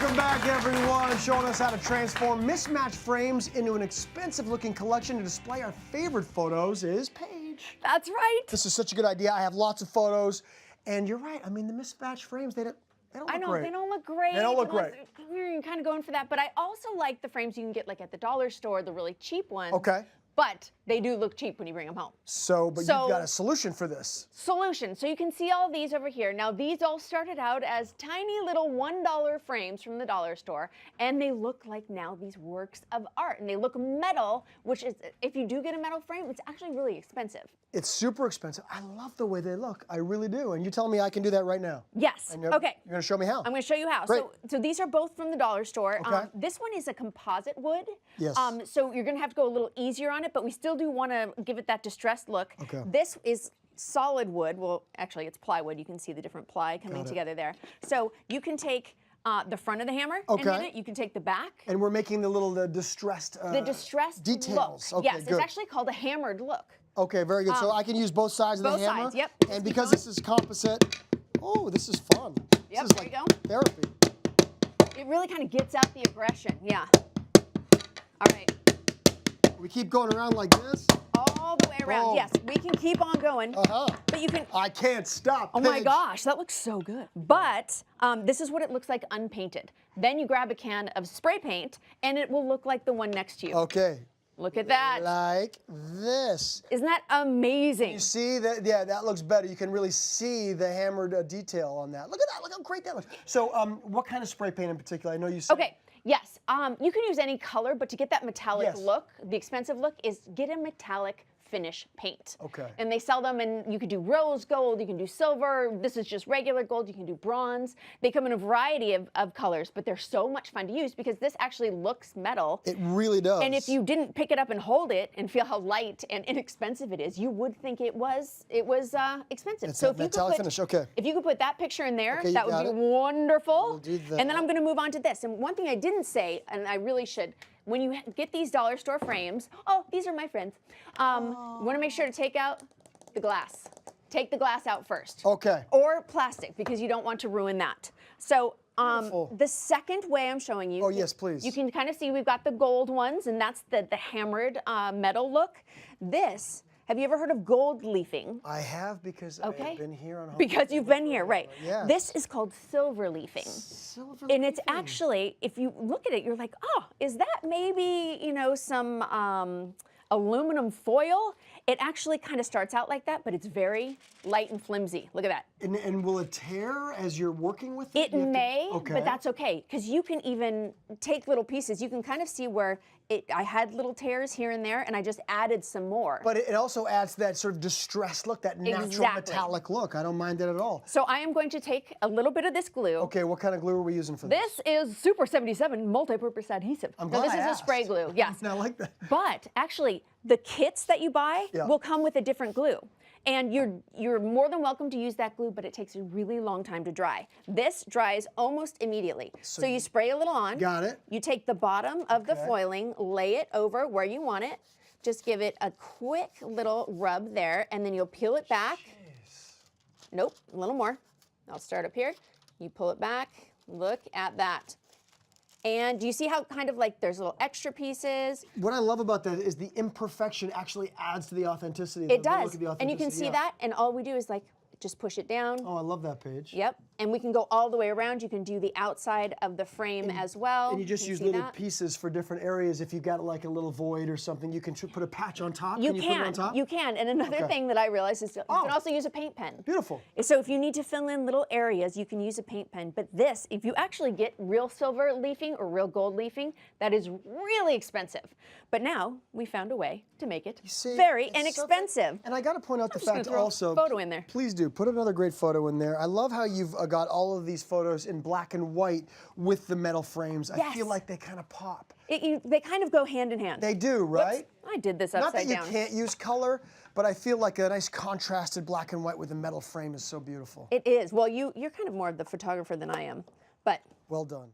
Welcome back, everyone. Showing us how to transform mismatched frames into an expensive-looking collection to display our favorite photos is Paige. That's right. This is such a good idea. I have lots of photos, and you're right. I mean, the mismatched frames, they don't look great. I know, they don't look great. They don't look great. You're kind of going for that, but I also like the frames you can get like at the dollar store, the really cheap ones. Okay. But they do look cheap when you bring them home. But you've got a solution for this. Solution. So you can see all these over here. Now these all started out as tiny little $1 frames from the dollar store, and they look like now these works of art, and they look metal, which is, if you do get a metal frame, it's actually really expensive. It's super expensive. I love the way they look. I really do. And you're telling me I can do that right now? Yes. Okay. You're going to show me how? I'm going to show you how. Great. So these are both from the dollar store. Okay. This one is a composite wood. Yes. So you're going to have to go a little easier on it, but we still do want to give it that distressed look. Okay. This is solid wood. Well, actually, it's plywood. You can see the different ply coming together there. So you can take the front of the hammer and hit it. You can take the back. And we're making the little distressed details. Look. Okay, yes, good. it's actually called a hammered look. Okay, very good. So I can use both sides of the hammer? Both sides, yep. And because this is composite, oh, this is fun. Yep, this is there like you go. therapy. It really kind of gets out the aggression, yeah. All right. We keep going around like this? All the way around. Boom. Yes, we can keep on going. But you can. I can't stop. Oh my gosh, that looks so good. But this is what it looks like unpainted. Then you grab a can of spray paint, and it will look like the one next to you. Okay. Look at that. Like this. Isn't that amazing? You see that? Yeah, that looks better. You can really see the hammered detail on that. Look at that. Look how great that looks. So, what kind of spray paint in particular? I know you said. Okay. Yes. You can use any color, but to get that metallic look, the expensive look, is get a metallic finish paint. Okay. And they sell them, and you can do rose gold, you can do silver, this is just regular gold, you can do bronze. They come in a variety of colors, but they're so much fun to use because this actually looks metal. It really does. And if you didn't pick it up and hold it and feel how light and inexpensive it is, you would think it was expensive. It's so that metallic finish, okay. If you could put that picture in there, Okay, that would be wonderful. We'll do that. And then I'm going to move on to this. And one thing I didn't say, and I really should, when you get these dollar store frames, oh, these are my friends. You want to make sure to take out the glass. Take the glass out first. Okay. Or plastic, because you don't want to ruin that. So the second way I'm showing you. Oh, yes, please. You can kind of see we've got the gold ones, and that's the hammered metal look. This, have you ever heard of gold leafing? I have because I've been here on Hallmark. Because you've been here, right. Yeah. This is called silver leafing. Silver And it's leafing. actually, if you look at it, you're like, oh, is that maybe, you know, some aluminum foil? It actually kind of starts out like that, but it's very light and flimsy. Look at that. And will it tear as you're working with it? It may, okay. but that's okay, because you can even take little pieces. You can kind of see where I had little tears here and there, and I just added some more. But it also adds that sort of distressed look, that natural metallic look. I don't mind it at all. So I am going to take a little bit of this glue. Okay, what kind of glue are we using for this? This is Super 77 multi-purpose adhesive. I'm Now, glad this I is asked. a spray glue, yes. I like that. But actually, the kits that you buy will come with a different glue. And you're more than welcome to use that glue, but it takes a really long time to dry. This dries almost immediately. So you spray a little on. Got it. You take the bottom of the foiling, lay it over where you want it. Just give it a quick little rub there, and then you'll peel it back. Nope, a little more. I'll start up here. You pull it back. Look at that. And do you see how kind of like there's little extra pieces? What I love about that is the imperfection actually adds to the authenticity. It does. And you can see that, and all we do is like just push it down. Oh, I love that, Paige. Yep. And we can go all the way around. You can do the outside of the frame as well. And you just use little pieces for different areas. If you've got like a little void or something, you can put a patch on top. You can. You put it on top? You can. And another thing that I realized is you can also use a paint pen. Beautiful. So if you need to fill in little areas, you can use a paint pen. But this, if you actually get real silver leafing or real gold leafing, that is really expensive. But now we found a way to make it very inexpensive. And I got to point out the just fact gonna throw also. a photo in there. Please do. Put another great photo in there. I love how you've got all of these photos in black and white with the metal frames. I feel like they kind of pop. They kind of go hand in hand. They do, right? Whoops, I did this upside down. Not that you can't use color, but I feel like a nice contrasted black and white with a metal frame is so beautiful. It is. Well, you're kind of more of the photographer than I am, but. Well done.